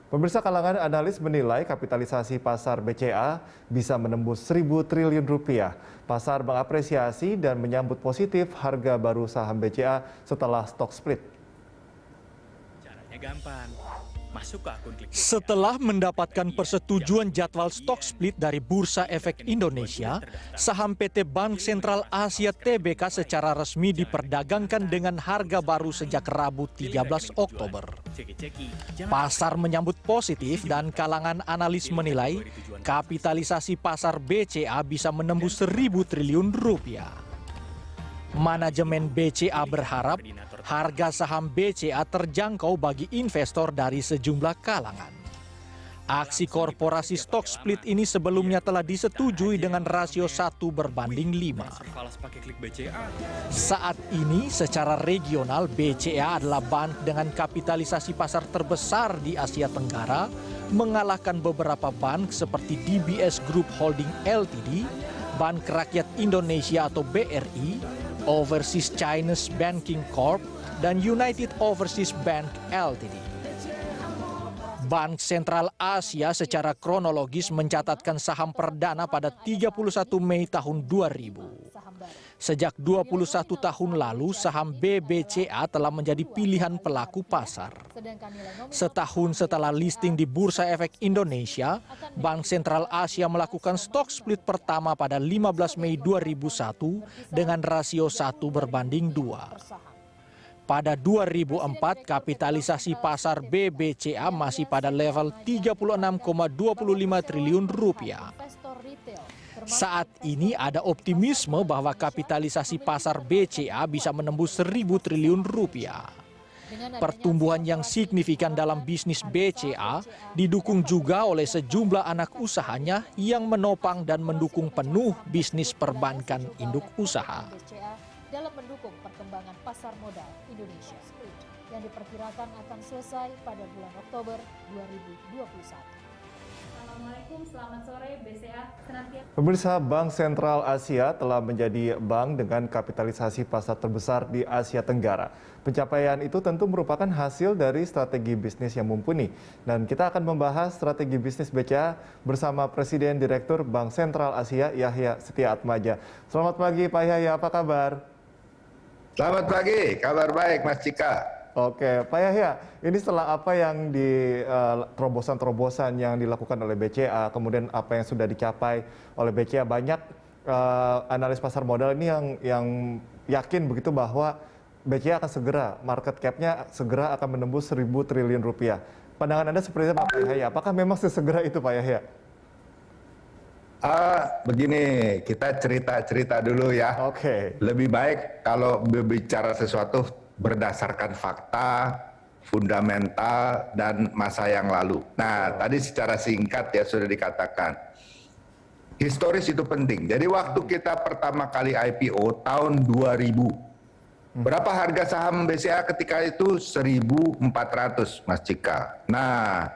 Pemirsa, kalangan analis menilai kapitalisasi pasar BCA bisa menembus 1.000 triliun rupiah. Pasar mengapresiasi dan menyambut positif harga baru saham BCA setelah stock split. Caranya gampang. Masuk ke akun Klik BCA. Setelah mendapatkan persetujuan jadwal stock split dari Bursa Efek Indonesia, saham PT Bank Sentral Asia Tbk secara resmi diperdagangkan dengan harga baru sejak Rabu 13 Oktober. Pasar menyambut positif dan kalangan analis menilai kapitalisasi pasar BCA bisa menembus 1.000 triliun rupiah. Manajemen BCA berharap harga saham BCA terjangkau bagi investor dari sejumlah kalangan. Aksi korporasi stock split ini sebelumnya telah disetujui dengan rasio 1:5. Saat ini secara regional BCA adalah bank dengan kapitalisasi pasar terbesar di Asia Tenggara, mengalahkan beberapa bank seperti DBS Group Holding Ltd, Bank Rakyat Indonesia atau BRI, Overseas Chinese Banking Corp, dan United Overseas Bank Ltd. Bank Sentral Asia secara kronologis mencatatkan saham perdana pada 31 Mei tahun 2000. Sejak 21 tahun lalu, saham BBCA telah menjadi pilihan pelaku pasar. Setahun setelah listing di Bursa Efek Indonesia, Bank Sentral Asia melakukan stock split pertama pada 15 Mei 2001 dengan rasio 1:2. Pada 2004, kapitalisasi pasar BBCA masih pada level 36,25 triliun rupiah. Saat ini ada optimisme bahwa kapitalisasi pasar BCA bisa menembus 1.000 triliun rupiah. Pertumbuhan yang signifikan dalam bisnis BCA didukung juga oleh sejumlah anak usahanya yang menopang dan mendukung penuh bisnis perbankan induk usaha. Dalam mendukung perkembangan pasar modal Indonesia yang diperkirakan akan selesai pada bulan Oktober 2021. Assalamualaikum, selamat sore BCA. Pemirsa, Bank Sentral Asia telah menjadi bank dengan kapitalisasi pasar terbesar di Asia Tenggara. Pencapaian itu tentu merupakan hasil dari strategi bisnis yang mumpuni. Dan kita akan membahas strategi bisnis BCA bersama Presiden Direktur Bank Sentral Asia, Yahya Setiaatmaja. Selamat pagi Pak Yahya, apa kabar? Selamat pagi, kabar baik Mas Cika. Oke, Pak Yahya, ini setelah apa yang di terobosan-terobosan yang dilakukan oleh BCA, kemudian apa yang sudah dicapai oleh BCA, banyak analis pasar modal ini yang yakin begitu bahwa BCA akan segera, market cap-nya segera akan menembus 1.000 triliun rupiah. Pandangan Anda seperti apa Pak Yahya? Apakah memang sesegera itu Pak Yahya? Begini, kita cerita dulu ya. Oke. Lebih baik kalau berbicara sesuatu berdasarkan fakta, fundamental, dan masa yang lalu. Nah, tadi secara singkat ya sudah dikatakan. Historis itu penting. Jadi waktu kita pertama kali IPO tahun 2000, berapa harga saham BCA ketika itu? 1.400, Mas Cika. Nah,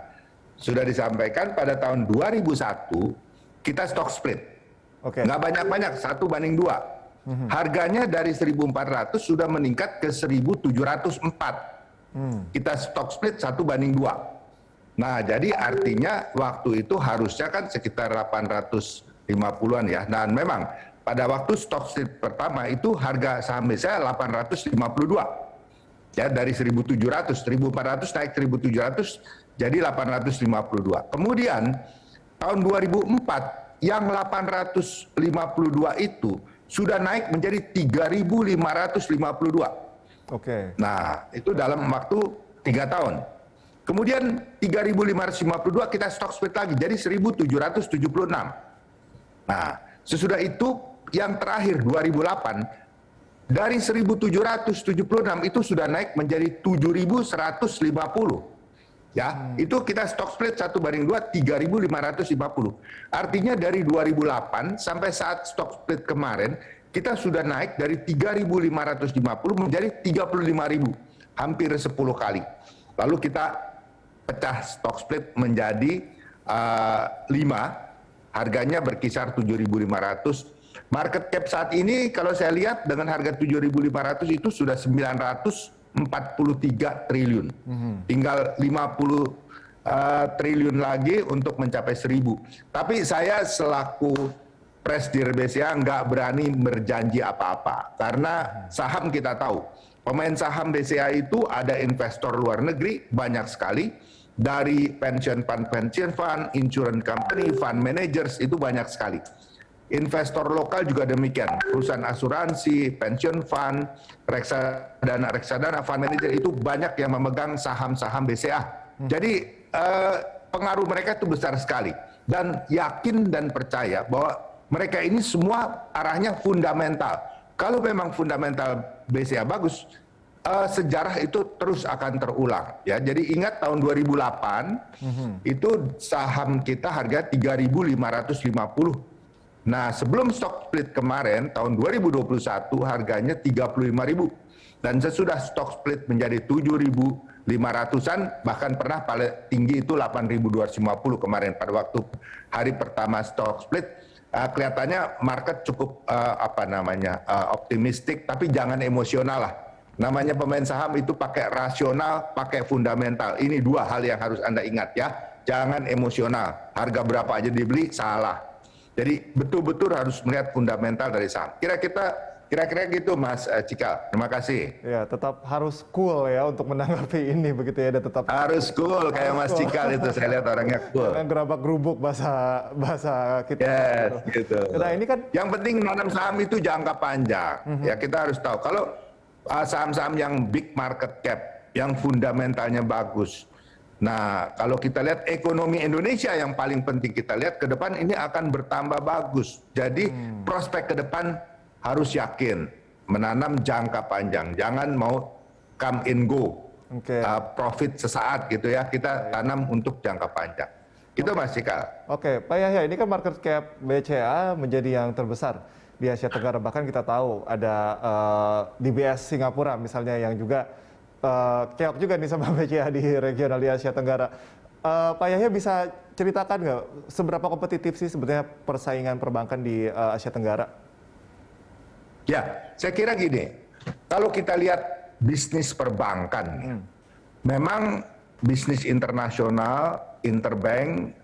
sudah disampaikan pada tahun 2001, kita stock split. Nggak banyak-banyak, 1:2. Harganya dari 1.400 sudah meningkat ke 1.704. Kita stock split 1:2. Nah, jadi artinya waktu itu harusnya kan sekitar 850-an ya. Dan memang pada waktu stock split pertama itu harga saham BCA 852. Ya, dari 1.700, 1.400 naik 1.700 jadi 852. Kemudian tahun 2004 yang 852 itu sudah naik menjadi 3.552. Nah, itu dalam waktu 3 tahun. Kemudian 3.552 kita stock split lagi jadi 1.776. Nah, sesudah itu yang terakhir 2008 dari 1.776 itu sudah naik menjadi 7.150. Ya, itu kita stock split 1:2, 3.550. Artinya dari 2008 sampai saat stock split kemarin, kita sudah naik dari 3.550 menjadi 35.000, hampir 10 kali. Lalu kita pecah stock split menjadi 5, harganya berkisar 7.500. Market cap saat ini kalau saya lihat dengan harga 7.500 itu sudah 943 triliun. Tinggal 50 triliun lagi untuk mencapai 1.000. Tapi saya selaku Presidir BCA nggak berani berjanji apa-apa karena saham kita tahu pemain saham BCA itu ada investor luar negeri banyak sekali, dari pension fund, insurance company, fund managers itu banyak sekali. Investor lokal juga demikian, perusahaan asuransi, pension fund, reksadana, fund manager itu banyak yang memegang saham-saham BCA. Jadi pengaruh mereka itu besar sekali, dan yakin dan percaya bahwa mereka ini semua arahnya fundamental. Kalau memang fundamental BCA bagus, sejarah itu terus akan terulang. Ya, jadi ingat tahun 2008 itu saham kita harga 3.550. Nah, sebelum stock split kemarin tahun 2021 harganya 35.000, dan sesudah stock split menjadi 7.500-an, bahkan pernah paling tinggi itu 8.250 kemarin pada waktu hari pertama stock split. Kelihatannya market cukup optimistik, tapi jangan emosional lah. Namanya pemain saham itu pakai rasional, pakai fundamental. Ini dua hal yang harus Anda ingat ya. Jangan emosional. Harga berapa aja dibeli salah. Jadi betul-betul harus melihat fundamental dari saham. Kira-kira gitu Mas Cikal. Terima kasih. Ya, tetap harus cool ya untuk menanggapi ini begitu ya, dan tetap harus cool kayak Mas Cikal itu, saya lihat orangnya cool. Jangan gerabak gerubuk bahasa kita. Yes, gitu. Nah, ini kan yang penting nanam saham itu jangka panjang. Ya, kita harus tahu kalau saham-saham yang big market cap, yang fundamentalnya bagus. Nah, kalau kita lihat ekonomi Indonesia yang paling penting kita lihat ke depan ini akan bertambah bagus. Jadi prospek ke depan harus yakin, menanam jangka panjang. Jangan mau come and go, profit sesaat gitu ya. Kita tanam untuk jangka panjang. Itu Mas Cikal. Oke, Pak Yahya, ini kan market cap BCA menjadi yang terbesar di Asia Tenggara. Bahkan kita tahu ada DBS Singapura misalnya yang juga keok juga nih sama BCA di regional di Asia Tenggara. Pak Yahya bisa ceritakan nggak seberapa kompetitif sih sebetulnya persaingan perbankan di Asia Tenggara? Ya, saya kira gini, kalau kita lihat bisnis perbankan, memang bisnis internasional, interbank,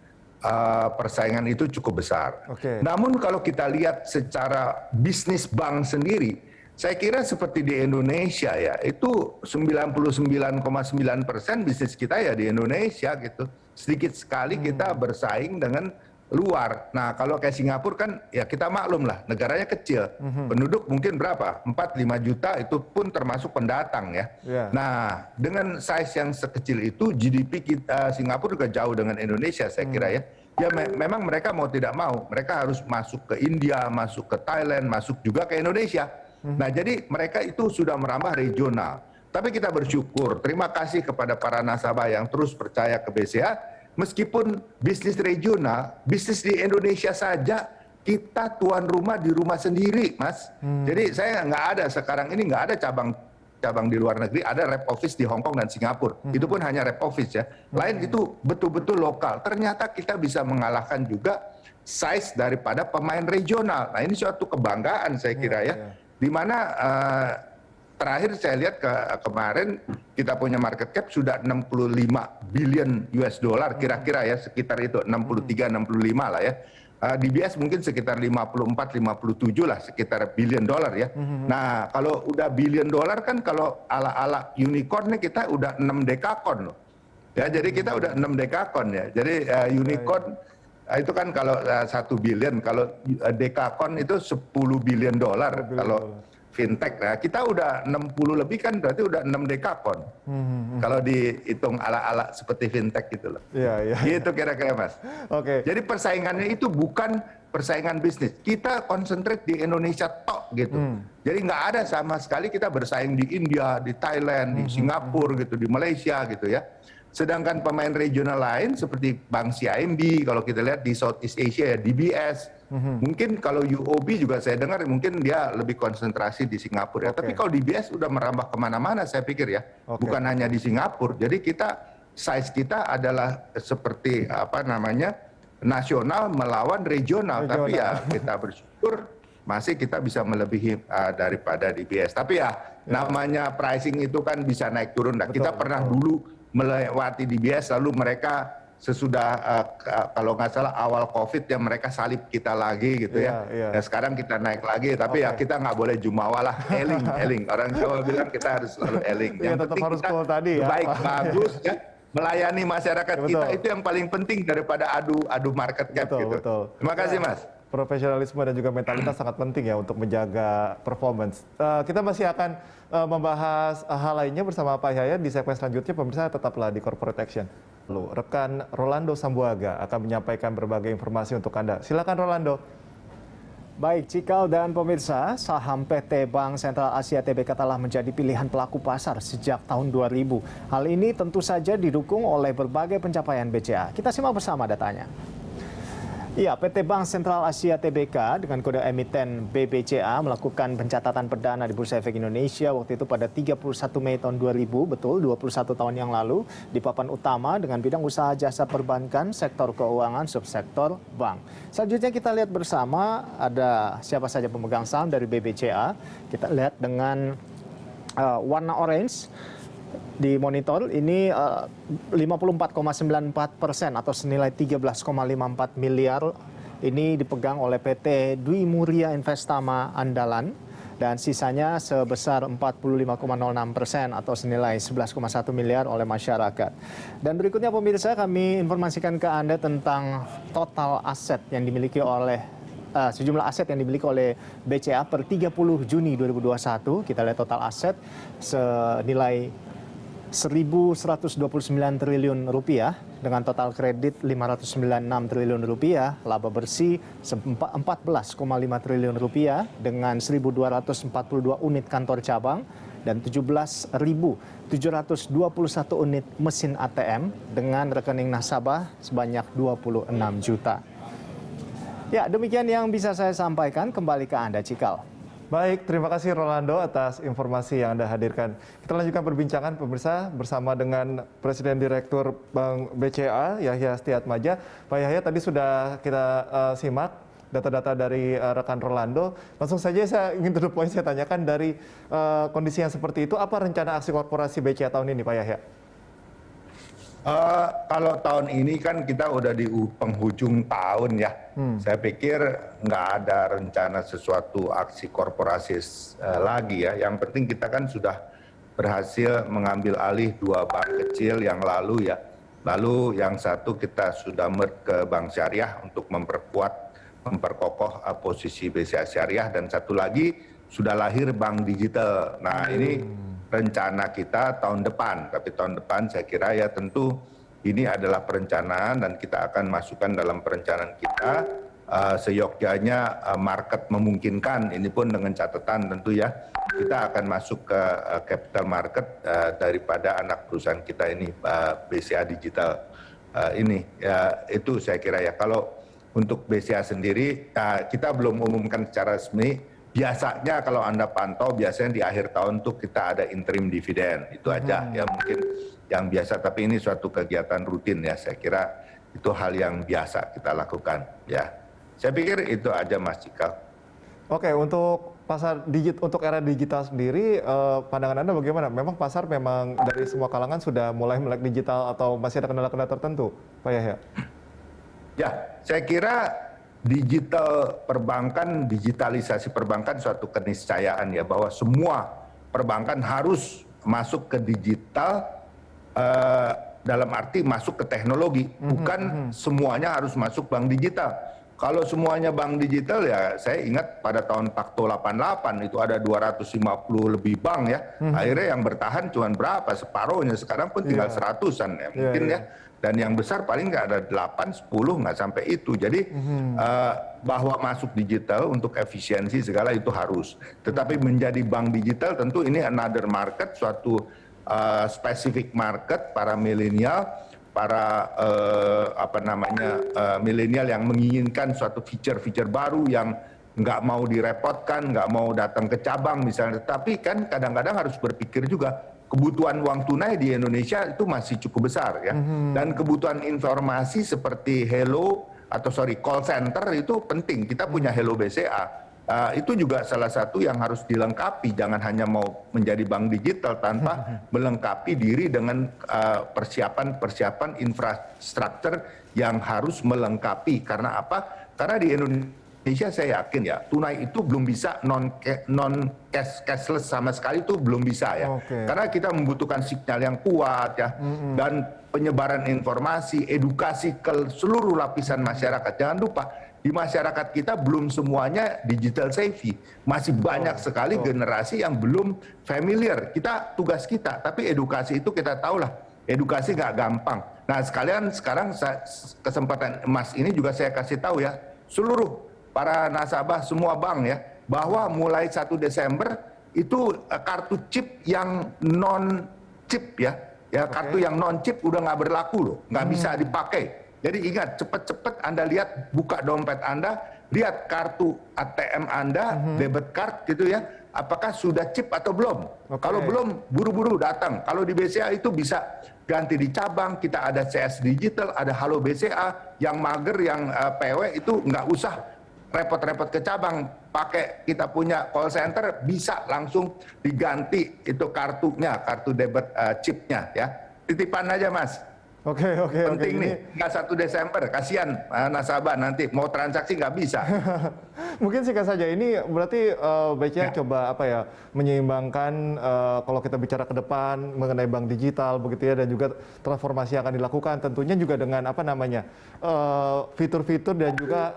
persaingan itu cukup besar. Namun kalau kita lihat secara bisnis bank sendiri, saya kira seperti di Indonesia ya, itu 99,9% bisnis kita ya di Indonesia gitu. Sedikit sekali kita bersaing dengan luar. Nah, kalau kayak Singapura kan ya kita maklum lah, negaranya kecil. Penduduk mungkin berapa? 4-5 juta, itu pun termasuk pendatang ya. Nah, dengan size yang sekecil itu GDP kita Singapura juga jauh dengan Indonesia saya kira ya. Ya memang mereka mau tidak mau, mereka harus masuk ke India, masuk ke Thailand, masuk juga ke Indonesia. Nah, jadi mereka itu sudah merambah regional. Tapi kita bersyukur, terima kasih kepada para nasabah yang terus percaya ke BCA. Meskipun bisnis regional, bisnis di Indonesia saja, kita tuan rumah di rumah sendiri, Mas. Jadi saya nggak ada sekarang ini, nggak ada cabang di luar negeri, ada rep office di Hong Kong dan Singapura. Itu pun hanya rep office ya. Lain itu betul-betul lokal. Ternyata kita bisa mengalahkan juga size daripada pemain regional. Nah, ini suatu kebanggaan saya kira ya. Di mana terakhir saya lihat kemarin kita punya market cap sudah 65 billion US dollar kira-kira ya, sekitar itu 63-65 lah ya. DBS mungkin sekitar 54-57 lah, sekitar billion dollar ya. Nah, kalau udah billion dollar kan kalau ala-ala unicorn kita udah 6 dekakon loh. Ya, jadi kita udah 6 dekakon ya. Jadi unicorn itu kan kalau 1 billion, kalau dekakon itu 10 billion dollar kalau fintech. Nah, kita udah 60 lebih kan berarti udah 6 dekakon. Kalau dihitung ala-ala seperti fintech gitu loh. Gitu kira-kira Mas. Jadi persaingannya itu bukan persaingan bisnis. Kita konsentrate di Indonesia tok gitu. Jadi nggak ada sama sekali kita bersaing di India, di Thailand, di Singapura gitu, di Malaysia gitu ya. Sedangkan pemain regional lain seperti Bank CIMB, kalau kita lihat di Southeast Asia ya DBS, mungkin kalau UOB juga saya dengar mungkin dia lebih konsentrasi di Singapura ya. Tapi kalau DBS udah merambah kemana-mana saya pikir ya, bukan hanya di Singapura. Jadi size kita adalah seperti nasional melawan regional. Tapi ya kita bersyukur masih kita bisa melebihi daripada DBS. Tapi ya namanya pricing itu kan bisa naik turun. Nah, kita pernah dulu melewati DBS lalu mereka sesudah kalau nggak salah awal COVID ya mereka salib kita lagi gitu ya. Nah, sekarang kita naik lagi, tapi ya kita nggak boleh jumawa lah, eling. Orang Jawa bilang kita harus selalu eling. Yang tetap penting harus kita cool tadi ya. baik, bagus ya, melayani masyarakat kita itu yang paling penting daripada adu market cap gitu. Terima kasih Mas. Profesionalisme dan juga mentalitas sangat penting ya untuk menjaga performance. Kita masih akan membahas hal lainnya bersama Pak Yahya di segmen selanjutnya. Pemirsa tetaplah di Corporate Action. Lalu rekan Rolando Sambuaga akan menyampaikan berbagai informasi untuk Anda. Silakan Rolando. Baik, Cikal dan pemirsa, saham PT Bank Sentral Asia Tbk telah menjadi pilihan pelaku pasar sejak tahun 2000. Hal ini tentu saja didukung oleh berbagai pencapaian BCA. Kita simak bersama datanya. Ya, PT Bank Sentral Asia Tbk dengan kode emiten BBCA melakukan pencatatan perdana di Bursa Efek Indonesia waktu itu pada 31 Mei tahun 2000, betul 21 tahun yang lalu, di papan utama dengan bidang usaha jasa perbankan, sektor keuangan, subsektor bank. Selanjutnya kita lihat bersama ada siapa saja pemegang saham dari BBCA. Kita lihat dengan warna orange. Di monitor ini 54,94% atau senilai 13,54 miliar ini dipegang oleh PT Dwi Muria Investama Andalan dan sisanya sebesar 45,06% atau senilai 11,1 miliar oleh masyarakat. Dan berikutnya pemirsa kami informasikan ke Anda tentang total aset yang dimiliki oleh sejumlah aset yang dimiliki oleh BCA per 30 Juni 2021. Kita lihat total aset senilai 1.129 triliun rupiah dengan total kredit 596 triliun rupiah, laba bersih 14,5 triliun rupiah dengan 1.242 unit kantor cabang dan 17.721 unit mesin ATM dengan rekening nasabah sebanyak 26 juta. Ya, demikian yang bisa saya sampaikan. Kembali ke Anda, Cikal. Baik, terima kasih Rolando atas informasi yang Anda hadirkan. Kita lanjutkan perbincangan pemirsa bersama dengan Presiden Direktur Bank BCA, Yahya Setiatmaja. Pak Yahya, tadi sudah kita simak data-data dari rekan Rolando. Langsung saja saya ingin to the point, saya tanyakan dari kondisi yang seperti itu, apa rencana aksi korporasi BCA tahun ini, Pak Yahya? Kalau tahun ini kan kita udah di penghujung tahun ya. Saya pikir nggak ada rencana sesuatu aksi korporasi lagi ya. Yang penting kita kan sudah berhasil mengambil alih 2 bank kecil yang lalu ya. Lalu yang satu kita sudah merge ke Bank Syariah untuk memperkokoh posisi BCA Syariah, dan satu lagi sudah lahir Bank Digital. Nah ini rencana kita tahun depan, tapi tahun depan saya kira ya tentu ini adalah perencanaan dan kita akan masukkan dalam perencanaan kita seyogyanya market memungkinkan. Ini pun dengan catatan tentu ya kita akan masuk ke capital market daripada anak perusahaan kita ini BCA Digital ini ya, itu saya kira ya. Kalau untuk BCA sendiri kita belum umumkan secara resmi. Biasanya kalau Anda pantau, biasanya di akhir tahun tuh kita ada interim dividen, itu aja ya mungkin yang biasa, tapi ini suatu kegiatan rutin ya, saya kira itu hal yang biasa kita lakukan ya. Saya pikir itu aja Mas Cikal. Oke, untuk pasar untuk era digital sendiri, pandangan Anda bagaimana? Memang pasar memang dari semua kalangan sudah mulai melek digital atau masih ada kendala-kendala tertentu, Pak Yahya? Ya, saya kira digital perbankan, digitalisasi perbankan suatu keniscayaan ya, bahwa semua perbankan harus masuk ke digital dalam arti masuk ke teknologi, bukan semuanya harus masuk bank digital. Kalau semuanya bank digital ya, saya ingat pada tahun Pakto 88 itu ada 250 lebih bank ya, akhirnya yang bertahan cuma berapa, separuhnya, sekarang pun tinggal 100-an ya mungkin ya. Dan yang besar paling nggak ada 8, 10, nggak sampai itu. Jadi bahwa masuk digital untuk efisiensi segala itu harus. Tetapi menjadi bank digital tentu ini another market, suatu spesifik market para milenial, para milenial yang menginginkan suatu feature-feature baru yang nggak mau direpotkan, nggak mau datang ke cabang misalnya. Tapi kan kadang-kadang harus berpikir juga, kebutuhan uang tunai di Indonesia itu masih cukup besar ya, dan kebutuhan informasi seperti call center itu penting. Kita punya Hello BCA, Itu juga salah satu yang harus dilengkapi. Jangan hanya mau menjadi bank digital tanpa melengkapi diri dengan persiapan infrastruktur yang harus melengkapi. Karena apa? Karena di Indonesia saya yakin ya, tunai itu belum bisa cashless sama sekali, itu belum bisa ya. Karena kita membutuhkan sinyal yang kuat ya, dan penyebaran informasi, edukasi ke seluruh lapisan masyarakat. Jangan lupa, di masyarakat kita belum semuanya digital savvy. Masih banyak sekali generasi yang belum familiar. Tugas kita, tapi edukasi itu kita tahulah, edukasi nggak gampang. Nah sekalian sekarang kesempatan emas ini juga saya kasih tahu ya, seluruh para nasabah semua bank ya, bahwa mulai 1 Desember itu kartu chip yang non chip ya, kartu yang non chip udah nggak berlaku loh, nggak bisa dipakai. Jadi ingat, cepet-cepet Anda lihat, buka dompet Anda, lihat kartu ATM Anda, debit card gitu ya, apakah sudah chip atau belum. Kalau belum, buru-buru datang. Kalau di BCA itu bisa ganti di cabang, kita ada CS Digital, ada Halo BCA, yang mager, yang PW itu nggak usah repot-repot ke cabang, pakai kita punya call center, bisa langsung diganti itu kartunya, kartu debit chipnya ya. Titipan aja Mas. Oke. Penting nih, nggak 1 Desember, kasihan nasabah nanti mau transaksi nggak bisa. Mungkin singkat saja, ini berarti BCA coba apa ya, menyeimbangkan kalau kita bicara ke depan mengenai bank digital begitu ya, dan juga transformasi yang akan dilakukan tentunya juga dengan apa namanya fitur-fitur dan juga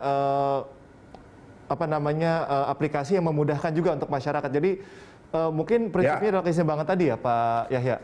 aplikasi yang memudahkan juga untuk masyarakat. Jadi mungkin prinsipnya adalah keseimbangan tadi ya Pak Yahya.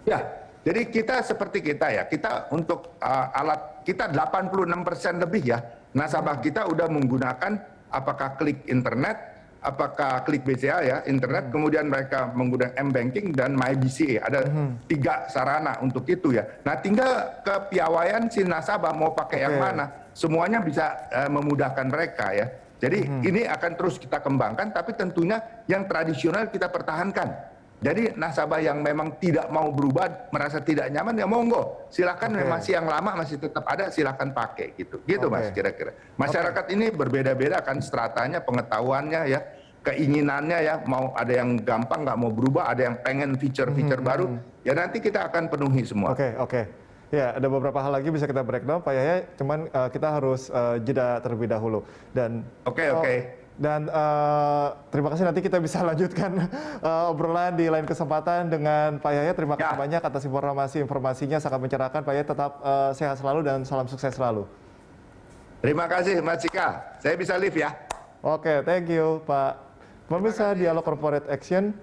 Ya. Jadi kita seperti kita ya, kita untuk alat kita 86% lebih ya, nasabah kita udah menggunakan apakah klik internet, apakah klik BCA ya, internet, kemudian mereka menggunakan M-Banking dan MyBCA. Ada 3 sarana untuk itu ya. Nah tinggal kepiawaian si nasabah mau pakai yang mana, semuanya bisa memudahkan mereka ya. Jadi ini akan terus kita kembangkan, tapi tentunya yang tradisional kita pertahankan. Jadi nasabah yang memang tidak mau berubah, merasa tidak nyaman, ya monggo, silakan. Masih yang lama masih tetap ada, silakan pakai gitu Mas kira-kira. Masyarakat ini berbeda-beda kan stratanya, pengetahuannya ya, keinginannya ya, mau ada yang gampang nggak mau berubah, ada yang pengen fitur-fitur baru, ya nanti kita akan penuhi semua. Oke. Ya, ada beberapa hal lagi bisa kita breakdown Pak Yahya, cuman kita harus jeda terlebih dahulu. Dan Dan terima kasih, nanti kita bisa lanjutkan obrolan di lain kesempatan dengan Pak Yahya. Terima kasih banyak atas informasinya, sangat mencerahkan Pak Yahya. Tetap sehat selalu dan salam sukses selalu. Terima kasih Mas Cika, saya bisa live ya. Oke, thank you Pak. Pemirsa Dialog Corporate Action.